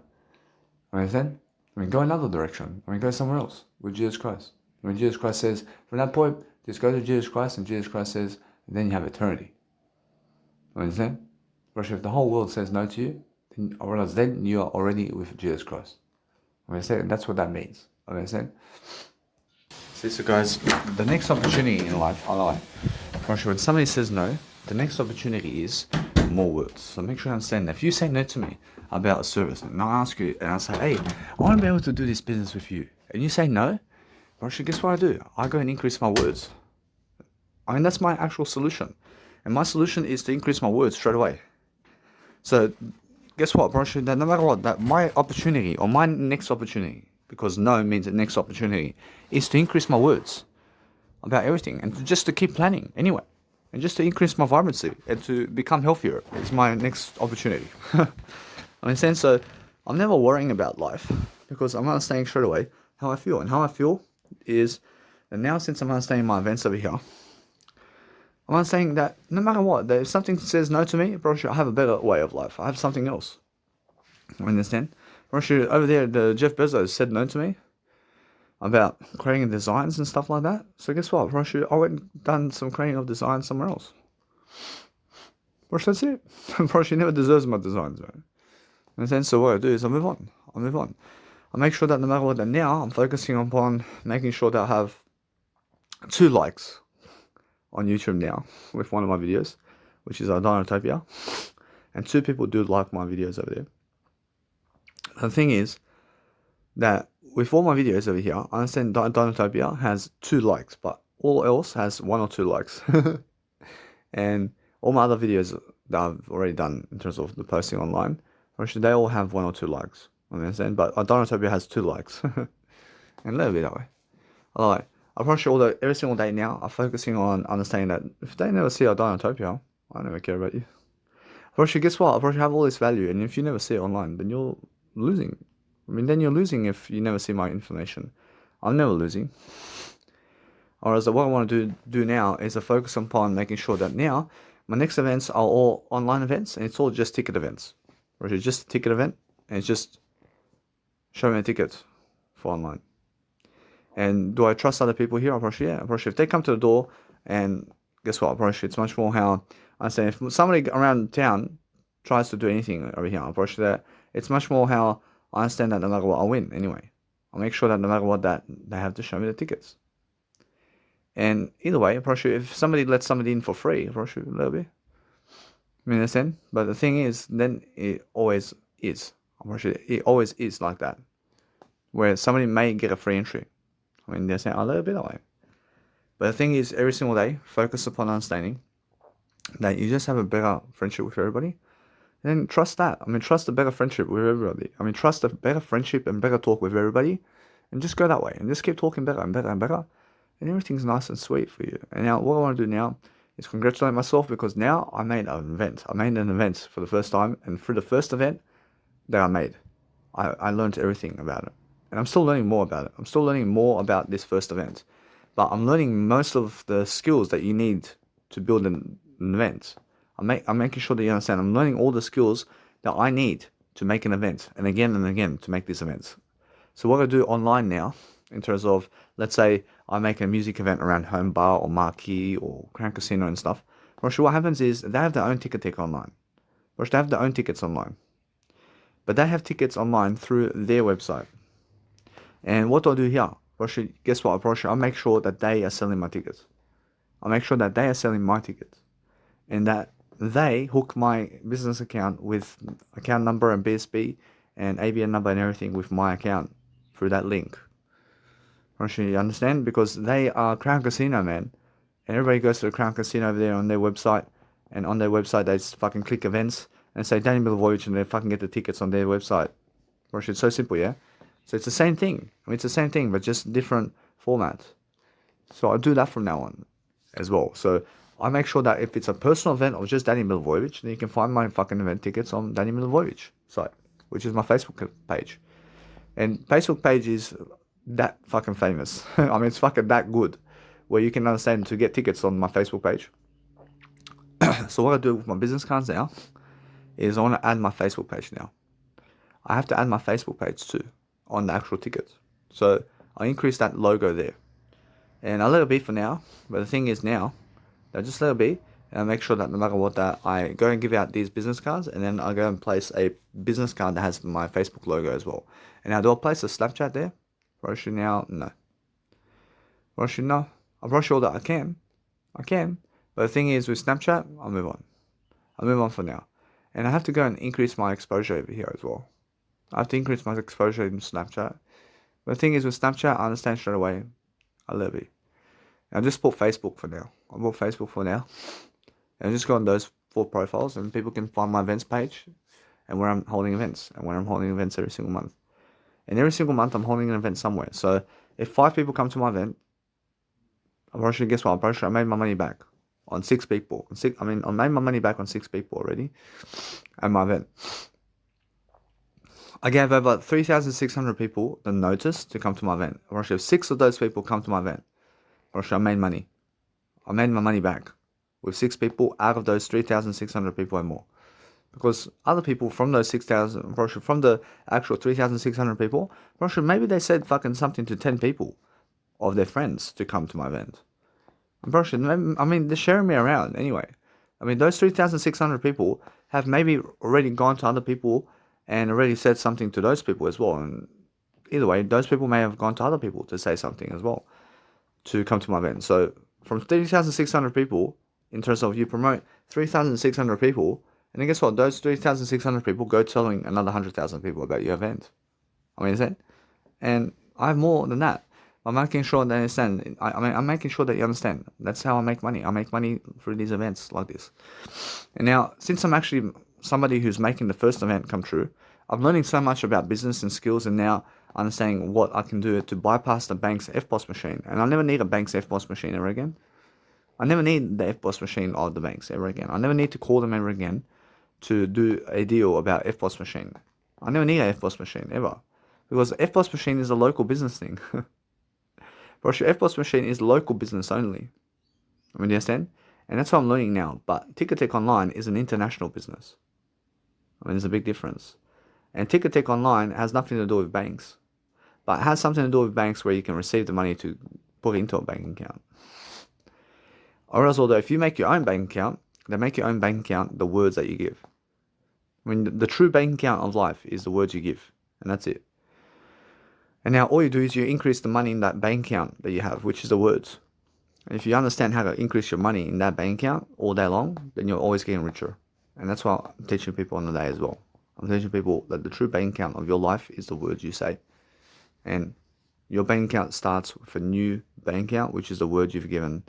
Understand? I mean, go another direction. I mean, go somewhere else with Jesus Christ. When Jesus Christ says, from that point, just go to Jesus Christ, and Jesus Christ says, then you have eternity. Understand? But if the whole world says no to you, then I realize then you are already with Jesus Christ. Understand? That's what that means. Understand? See, so guys, the next opportunity in life, when somebody says no, the next opportunity is more words. So make sure you understand that. If you say no to me about a service, and I'll ask you, and I'll say, hey, I want to be able to do this business with you, and you say no, guess what I do? I go and increase my words. I mean, that's my actual solution. And my solution is to increase my words straight away. So guess what, that no matter what, that my opportunity or my next opportunity, because no means the next opportunity, is to increase my words. about everything, and just to keep planning anyway, and just to increase my vibrancy and to become healthier is my next opportunity. I mean, so I'm never worrying about life because I'm understanding straight away how I feel, and how I feel is that now, since I'm understanding my events over here, I'm understanding that no matter what, that if something says no to me, bro, I have a better way of life. I have something else. You understand? Bro, over there, the Jeff Bezos said no to me about creating designs and stuff like that. So guess what, bro? I went and done some creating of designs somewhere else. Bro, that's it. Bro, she never deserves my designs, right? Understand? So what I do is I move on. I make sure that no matter what, that now I'm focusing upon making sure that I have 2 likes on YouTube now with one of my videos, which is Dinotopia, and 2 people do like my videos over there. The thing is that with all my videos over here, I understand Dinotopia has 2 likes, but all else has 1 or 2 likes. And all my other videos that I've already done in terms of the posting online, actually they all have 1 or 2 likes. I understand, but Dinotopia has 2 likes. And let it be that way. Alright, I approach every single day now, I'm focusing on understanding that if they never see a Dinotopia, I never care about you. Approach, guess what? Approach, have all this value, and if you never see it online, then you're losing. I mean, then you're losing if you never see my information. I'm never losing. Or as what I want to do now is to focus upon making sure that now my next events are all online events, and it's all just ticket events. Or it's just a ticket event, and it's just show me a ticket for online. And do I trust other people here? Approach, yeah. Approach, if they come to the door, and guess what? Approach, it's much more how I say, if somebody around town tries to do anything over here, approach that, it's much more how I understand that no matter what, I'll win anyway. I'll make sure that no matter what, that they have to show me the tickets. And either way, approach, if somebody lets somebody in for free, approach a little bit. I mean, understand? But the thing is, then it always is. It always is like that, where somebody may get a free entry. I mean, they're saying a little bit that way. But the thing is, every single day, focus upon understanding that you just have a better friendship with everybody. And then trust that. I mean, trust a better friendship with everybody. I mean, trust a better friendship and better talk with everybody. And just go that way. And just keep talking better and better and better. And everything's nice and sweet for you. And now, what I want to do now is congratulate myself, because now I made an event. I made an event for the first time. And through the first event that I made, I learned everything about it. And I'm still learning more about it. I'm still learning more about this first event. But I'm learning most of the skills that you need to build an event. I'm making sure that you understand. I'm learning all the skills that I need to make an event, and again to make these events. So what I do online now, in terms of, let's say I make a music event around Home Bar or Marquee or Crown Casino and stuff, what happens is they have their own ticket online. They have their own tickets online. But they have tickets online through their website. And what do I do here? Guess what? I make sure that they are selling my tickets. I make sure that they are selling my tickets. And that they hook my business account with account number and BSB and ABN number and everything with my account through that link. You understand? Because they are Crown Casino, man. And everybody goes to the Crown Casino over there on their website. And on their website, they just fucking click events and say Danny Milivojevic, and they fucking get the tickets on their website. It's so simple, yeah? So it's the same thing. I mean, it's the same thing, but just different format. So I do that from now on as well. So I make sure that if it's a personal event of just Danny Milivojevic, then you can find my fucking event tickets on Danny Milivojevic site, which is my Facebook page. And Facebook page is that fucking famous. I mean, it's fucking that good, where you can understand to get tickets on my Facebook page. So what I do with my business cards now is I want to add my Facebook page now. I have to add my Facebook page too on the actual tickets. So I increase that logo there. And I let it be for now. But the thing is now, I just let it be, and I make sure that no matter what, that I go and give out these business cards, and then I go and place a business card that has my Facebook logo as well. And now, do I place a Snapchat there? Probably now, no. Probably no. I'm probably sure that I can. But the thing is, with Snapchat, I'll move on. I'll move on for now. And I have to go and increase my exposure over here as well. I have to increase my exposure in Snapchat. But the thing is, with Snapchat, I understand straight away. I love it. I just bought Facebook for now. And I just go on those 4 profiles, and people can find my events page and where I'm holding events, and where I'm holding events every single month. And every single month I'm holding an event somewhere. So if 5 people come to my event, Actually, guess what? I made my money back on 6 people. I made my money back on 6 people already at my event. I gave over 3,600 people the notice to come to my event. Actually, if 6 of those people come to my event, actually, I made money. I made my money back with 6 people out of those 3,600 people and more. Because other people from those 6,000, from the actual 3,600 people, maybe they said fucking something to 10 people of their friends to come to my event. They're sharing me around anyway. Those 3,600 people have maybe already gone to other people and already said something to those people as well. And either way, those people may have gone to other people to say something as well to come to my event. So from 3,600 people, in terms of you promote 3,600 people, and then guess what? Those 3,600 people go telling another 100,000 people about your event. And I have more than that. I'm making sure they understand. I'm making sure that you understand. That's how I make money. I make money through these events like this. And now, since I'm actually somebody who's making the first event come true, I'm learning so much about business and skills, and now understanding what I can do to bypass the bank's FBOS machine. And I'll never need a bank's FBOS machine ever again. I never need the FBOS machine of the banks ever again. I never need to call them ever again to do a deal about FBOS machine. I never need a FBOS machine ever. Because FBOS machine is a local business thing. But your FBOS machine is local business only. Do you understand? And that's what I'm learning now. But Ticketek Online is an international business. There's a big difference. And Ticketek Online has nothing to do with banks. But it has something to do with banks where you can receive the money to put into a bank account. Or else, although if you make your own bank account, then make your own bank account the words that you give. The true bank account of life is the words you give. And that's it. And now all you do is you increase the money in that bank account that you have, which is the words. And if you understand how to increase your money in that bank account all day long, then you're always getting richer. And that's what I'm teaching people on the day as well. I'm teaching people that the true bank account of your life is the words you say. And your bank account starts with a new bank account, which is the word you've given.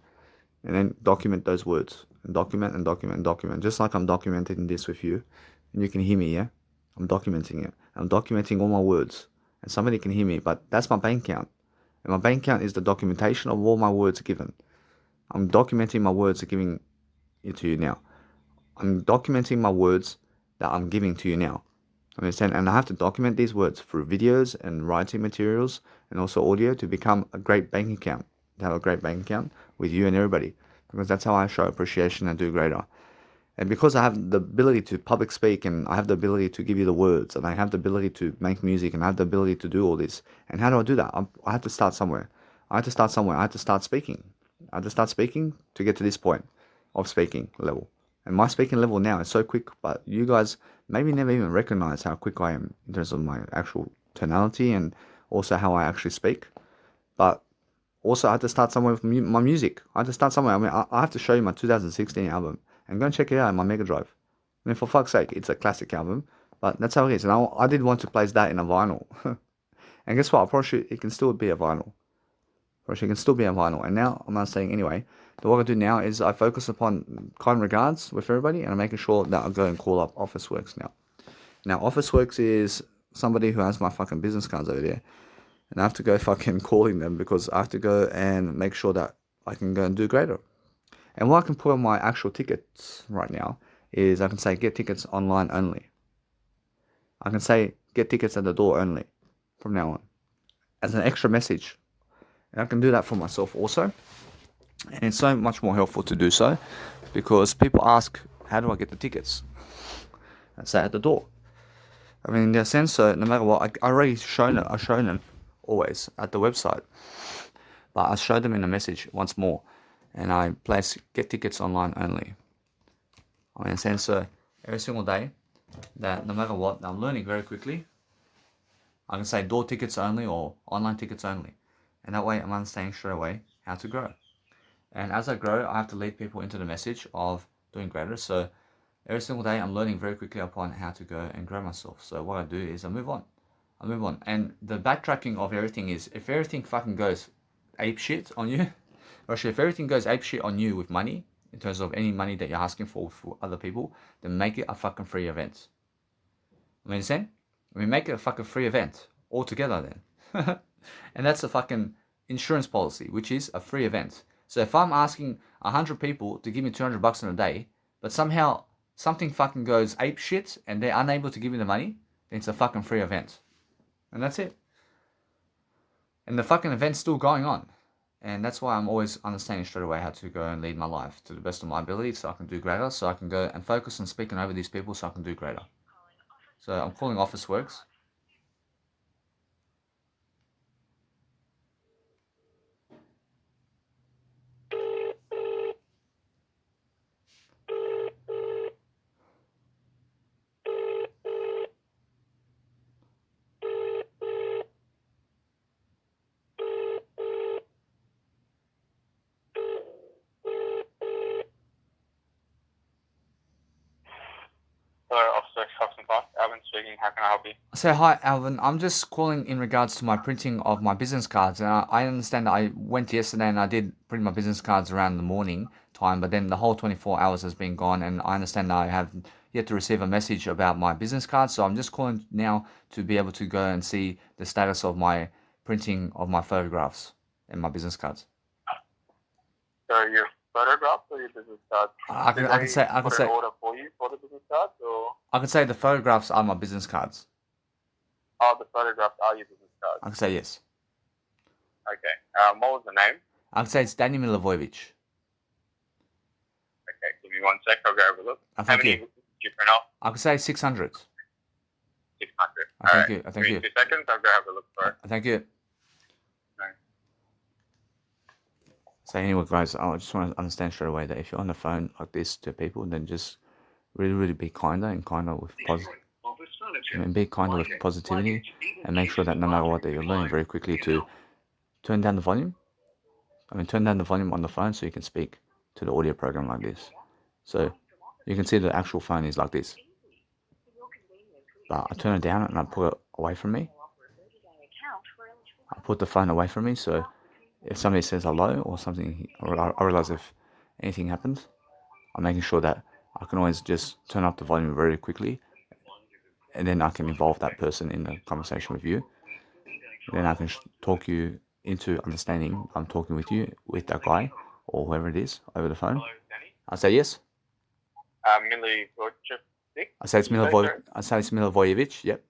And then document those words. And document and document and document. Just like I'm documenting this with you. And you can hear me, yeah? I'm documenting it. I'm documenting all my words. And somebody can hear me, but that's my bank account. And my bank account is the documentation of all my words given. I'm documenting my words giving it to you now. I'm documenting my words that I'm giving to you now. Understand? And I have to document these words through videos and writing materials and also audio to become a great bank account. To have a great bank account with you and everybody. Because that's how I show appreciation and do greater. And because I have the ability to public speak, and I have the ability to give you the words, and I have the ability to make music, and I have the ability to do all this. And how do I do that? I have to start somewhere. I have to start speaking. I have to start speaking to get to this point of speaking level. And my speaking level now is so quick, but you guys maybe never even recognize how quick I am in terms of my actual tonality and also how I actually speak. But also I have to start somewhere with my music. I have to start somewhere. I have to show you my 2016 album. And go and check it out on my Mega Drive. For fuck's sake, it's a classic album. But that's how it is. And I did want to place that in a vinyl. And guess what? It can still be a vinyl. It can still be a vinyl. And now, I'm not saying anyway. What I do now is I focus upon kind regards with everybody. And I'm making sure that I go and call up Officeworks now. Now, Officeworks is somebody who has my fucking business cards over there. And I have to go fucking calling them because I have to go and make sure that I can go and do greater. And what I can put on my actual tickets right now is I can say get tickets online only. I can say get tickets at the door only from now on as an extra message. And I can do that for myself also. And it's so much more helpful to do so because people ask, how do I get the tickets? I say at the door. In a sense, so no matter what, I already shown them always at the website. But I show them in a message once more. And I place get tickets online only. In a sense, so every single day, that no matter what, I'm learning very quickly. I can say door tickets only or online tickets only. And that way I'm understanding straight away how to grow. And as I grow, I have to lead people into the message of doing greater. So every single day I'm learning very quickly upon how to go and grow myself. So what I do is I move on. And the backtracking of everything is if everything fucking goes ape shit on you, or actually, if everything goes apeshit on you with money, in terms of any money that you're asking for other people, then make it a fucking free event. Understand? Make it a fucking free event altogether then. And that's a fucking insurance policy, which is a free event. So if I'm asking 100 people to give me $200 in a day, but somehow something fucking goes ape shit and they're unable to give me the money, then it's a fucking free event. And that's it. And the fucking event's still going on. And that's why I'm always understanding straight away how to go and lead my life to the best of my ability so I can do greater, so I can go and focus on speaking over these people so I can do greater. So I'm calling Officeworks. Hello, Officer Hudson Park. Alvin speaking. How can I help you? So hi Alvin, I'm just calling in regards to my printing of my business cards. And I understand that I went yesterday and I did print my business cards around the morning time, but then the whole 24 hours has been gone, and I understand that I have yet to receive a message about my business cards. So I'm just calling now to be able to go and see the status of my printing of my photographs and my business cards. So your photographs or your business cards? I can say an order for you for the business cards, or I can say the photographs are my business cards. the photographs are your business cards? I can say yes. Okay. What was the name? I can say it's Danny Milivojevic. Okay, give me 1 sec. I'll go have a look. How Thank many you. did you print off? I can say 600. 600. Thank you. Thank you. 2 seconds. I'll go have a look for it. Thank you. No. So anyway, guys, I just want to understand straight away that if you're on the phone like this to people, then just really be kinder and kinder with be kinder with positivity, and make sure that no matter what, that you're learning very quickly to turn down the volume. Turn down the volume on the phone so you can speak to the audio program like this. So you can see the actual phone is like this. But I turn it down and I put it away from me. I put the phone away from me, so if somebody says hello or something, or I realize if anything happens, I'm making sure that I can always just turn up the volume very quickly, and then I can involve that person in the conversation with you. And then I can talk you into understanding I'm talking with you, with that guy, or whoever it is, over the phone. I say yes. Milivojevic? I say it's Milivojevic, yep.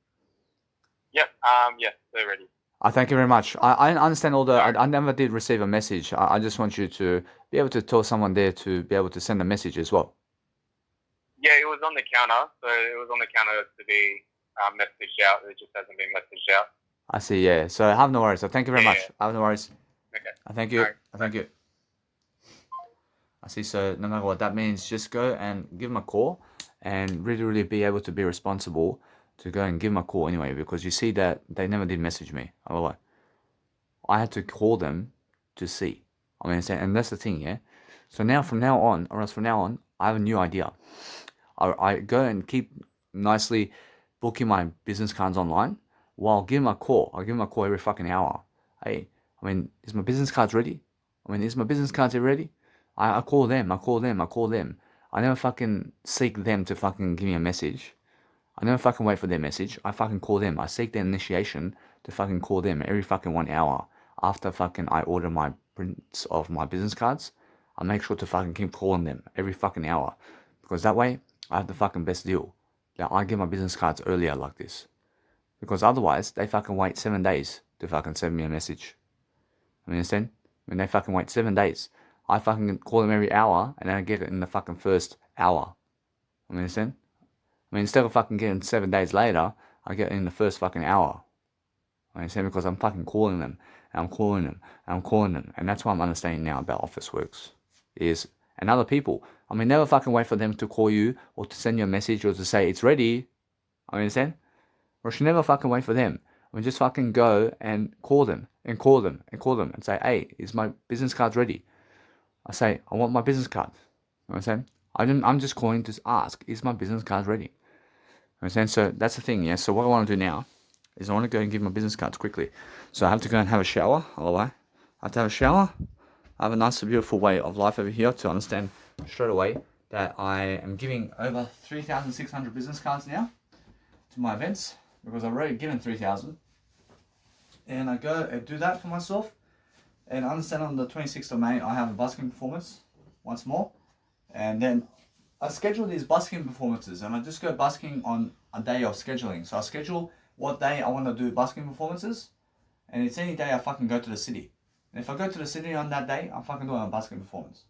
Yep. Yes, they're ready. I thank you very much. I understand all the. I never did receive a message. I just want you to be able to tell someone there to be able to send a message as well. Yeah, it was on the counter. So it was on the counter to be messaged out. It just hasn't been messaged out. I see, yeah. So have no worries. So thank you very much. Have no worries. Okay. I thank you. All right. I thank you. I see. So no matter what that means, just go and give them a call and really be able to be responsible to go and give them a call anyway, because you see that they never did message me. I had to call them to see. And that's the thing, yeah. So now from now on, I have a new idea. I go and keep nicely booking my business cards online while give them a call. I give them a call every fucking hour. Hey, is my business cards ready? Is my business cards ready? I call them. I never fucking seek them to fucking give me a message. I never fucking wait for their message. I fucking call them. I seek their initiation to fucking call them every fucking 1 hour after fucking I order my prints of my business cards. I make sure to fucking keep calling them every fucking hour, because that way I have the fucking best deal. Yeah, I get my business cards earlier like this, because otherwise they fucking wait 7 days to fucking send me a message. You understand? When they fucking wait 7 days, I fucking call them every hour and then I get it in the fucking first hour. You understand? Instead of fucking getting 7 days later, I get it in the first fucking hour. You understand? Because I'm fucking calling them, and I'm calling them, and I'm calling them. And that's what I'm understanding now about Officeworks. And other people. Never fucking wait for them to call you or to send you a message or to say it's ready. You understand? Or should never fucking wait for them. Just fucking go and call them and call them and call them and say, hey, is my business cards ready? I say, I want my business card. You understand? I'm just calling to ask, is my business card ready? You understand? So that's the thing, yeah. So what I want to do now is I want to go and give my business cards quickly. So I have to go and have a shower. I have to have a shower. I have a nice, beautiful way of life over here to understand straight away that I am giving over 3,600 business cards now to my events, because I've already given 3,000. And I go and do that for myself. And I understand on the 26th of May I have a busking performance once more. And then I schedule these busking performances, and I just go busking on a day of scheduling. So I schedule what day I want to do busking performances, and it's any day I fucking go to the city. And if I go to the city on that day, I'm fucking doing a busking performance.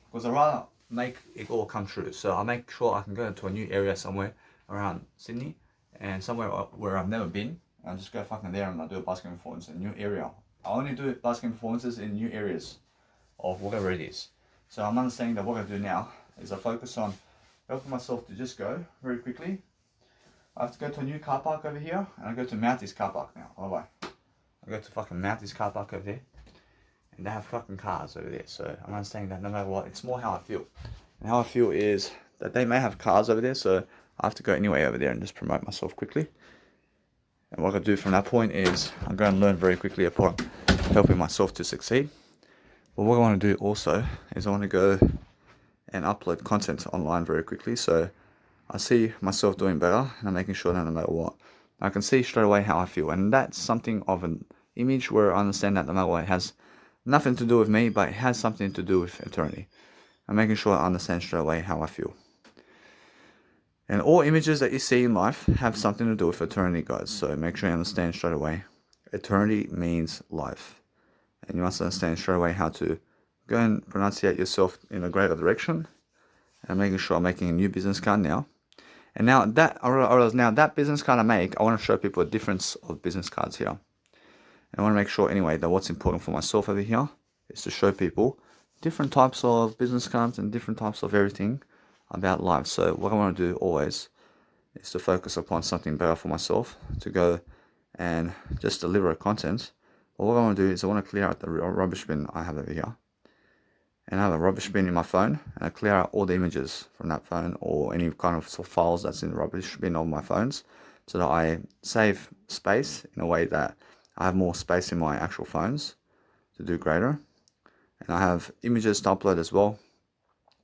Because I'd rather make it all come true. So I make sure I can go to a new area somewhere around Sydney, and somewhere where I've never been. And I just go fucking there and I do a busking performance in a new area. I only do busking performances in new areas of whatever it is. So I'm understanding that what I do now is I focus on helping myself to just go very quickly. I have to go to a new car park over here, and I go to Mounties car park now. Bye bye. I go to fucking Mounties car park over there, and they have fucking cars over there. So I'm understanding that no matter what, it's more how I feel. And how I feel is that they may have cars over there, so I have to go anyway over there and just promote myself quickly. And what I do from that point is I'm going to learn very quickly upon helping myself to succeed. But what I want to do also is I want to go and upload content online very quickly, so I see myself doing better, and I'm making sure that no matter what, I can see straight away how I feel. And that's something of an image where I understand that no matter what, it has nothing to do with me, but it has something to do with eternity. I'm making sure I understand straight away how I feel. And all images that you see in life have something to do with eternity, guys. So make sure you understand straight away. Eternity means life. And you must understand straight away how to go and pronunciate yourself in a greater direction. And I'm making sure I'm making a new business card now. And now that that business card I make, I want to show people a difference of business cards here. And I want to make sure anyway that what's important for myself over here is to show people different types of business cards and different types of everything about life. So what I want to do always is to focus upon something better for myself, to go and just deliver content. But what I want to do is I want to clear out the rubbish bin I have over here. And I have a rubbish bin in my phone, and I clear out all the images from that phone or any kind of files that's in the rubbish bin of my phones, so that I save space in a way that I have more space in my actual phones to do greater. And I have images to upload as well.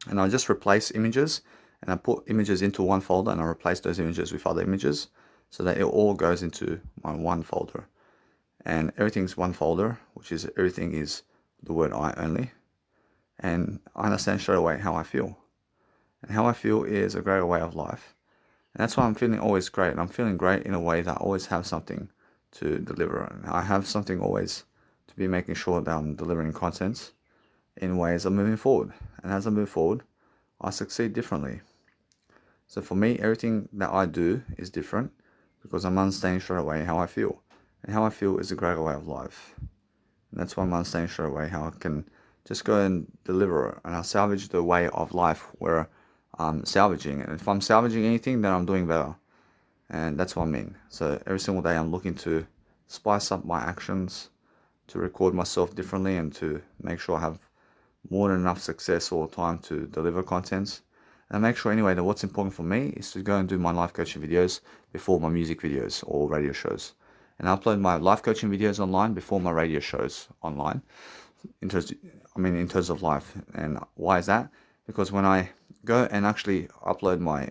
And I just replace images, and I put images into one folder, and I replace those images with other images, so that it all goes into my one folder. And everything's one folder, which is everything is the word I only. And I understand straight away how I feel. And how I feel is a greater way of life. And that's why I'm feeling always great. And I'm feeling great in a way that I always have something to deliver. And I have something always to be making sure that I'm delivering content in ways I'm moving forward. And as I move forward, I succeed differently. So for me, everything that I do is different because I'm understanding straight away how I feel. And how I feel is a greater way of life. And that's why I'm understanding straight away how I can just go and deliver, and I salvage the way of life where I'm salvaging. And if I'm salvaging anything, then I'm doing better. And that's what I mean. So every single day I'm looking to spice up my actions, to record myself differently, and to make sure I have more than enough success all the time to deliver content. And I make sure anyway that what's important for me is to go and do my life coaching videos before my music videos or radio shows. And I upload my life coaching videos online before my radio shows online. In terms of life. And why is that? Because when I go and actually upload my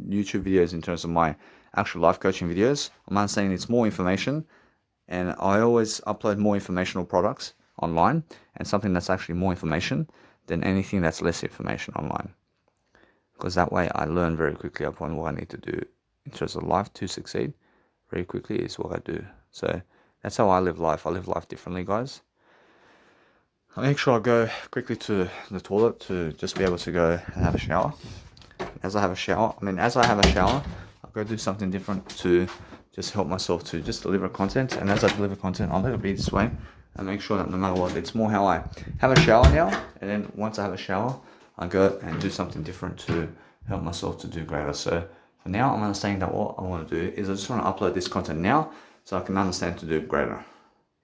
YouTube videos in terms of my actual life coaching videos, I'm understanding it's more information, and I always upload more informational products online, and something that's actually more information than anything that's less information online. Because that way I learn very quickly upon what I need to do in terms of life to succeed. Very quickly is what I do. So that's how I live life. I live life differently, guys. I make sure I go quickly to the toilet to just be able to go and have a shower. As I have a shower, I'll go do something different to just help myself to just deliver content. And as I deliver content, I'll let it be this way and make sure that no matter what, it's more how I have a shower now. And then once I have a shower, I go and do something different to help myself to do greater. So for now, I'm understanding that what I want to do is I just want to upload this content now so I can understand to do greater.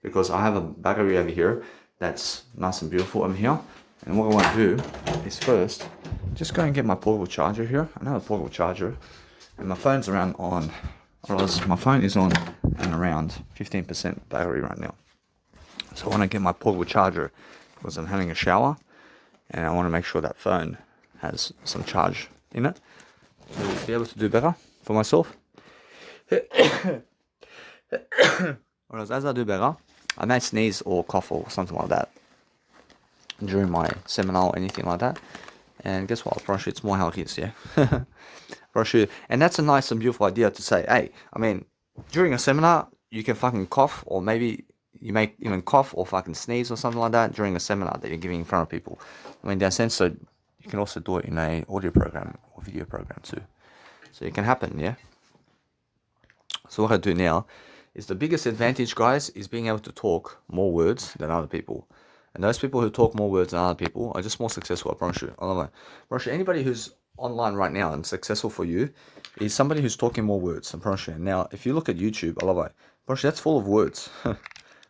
Because I have a battery over here that's nice and beautiful over here. And what I want to do is first just go and get my portable charger here. I have a portable charger, and my phone's around on, or else my phone is on and around 15% battery right now. So I want to get my portable charger because I'm having a shower, and I want to make sure that phone has some charge in it to be able to do better for myself. Or else as I do better, I may sneeze or cough or something like that during my seminar or anything like that. And guess what? Brush it's more how it is, yeah. Brush it. And that's a nice and beautiful idea to say, hey, I mean, during a seminar, you can fucking cough, or maybe you may even cough or fucking sneeze or something like that during a seminar that you're giving in front of people. I mean, in that sense, so you can also do it in a audio program or video program too. So it can happen, yeah. So what I do now is the biggest advantage, guys, is being able to talk more words than other people. And those people who talk more words than other people are just more successful, I promise you. I promise you, anybody who's online right now and successful for you is somebody who's talking more words, I promise you. Now, if you look at YouTube, I love it. I promise you, that's full of words.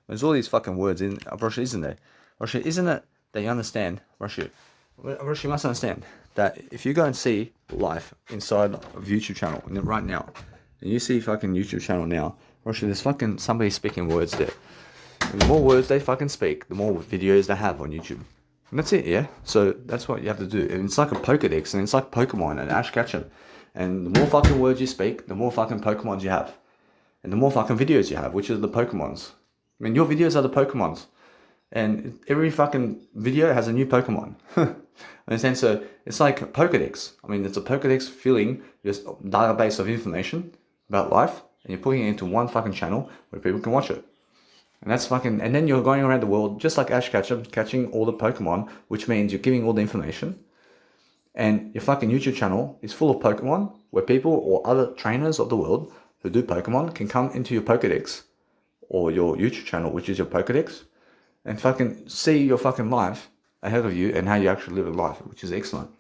There's all these fucking words in, I promise you, isn't there? I promise you, isn't it that you understand, I promise you must understand that if you go and see life inside of YouTube channel right now, and you see fucking YouTube channel now, I promise you, there's fucking somebody speaking words there. The more words they fucking speak, the more videos they have on YouTube. And that's it, yeah? So that's what you have to do. And it's like a Pokedex, and it's like Pokemon and Ash Ketchum. And the more fucking words you speak, the more fucking Pokemons you have. And the more fucking videos you have, which is the Pokemons. I mean, your videos are the Pokemons. And every fucking video has a new Pokemon. Understand? So it's like a Pokedex. I mean, it's a Pokedex filling your database of information about life, and you're putting it into one fucking channel where people can watch it. And that's fucking, and then you're going around the world just like Ash Ketchum, catching all the Pokemon, which means you're giving all the information. And your fucking YouTube channel is full of Pokemon, where people or other trainers of the world who do Pokemon can come into your Pokedex or your YouTube channel, which is your Pokedex, and fucking see your fucking life ahead of you and how you actually live a life, which is excellent.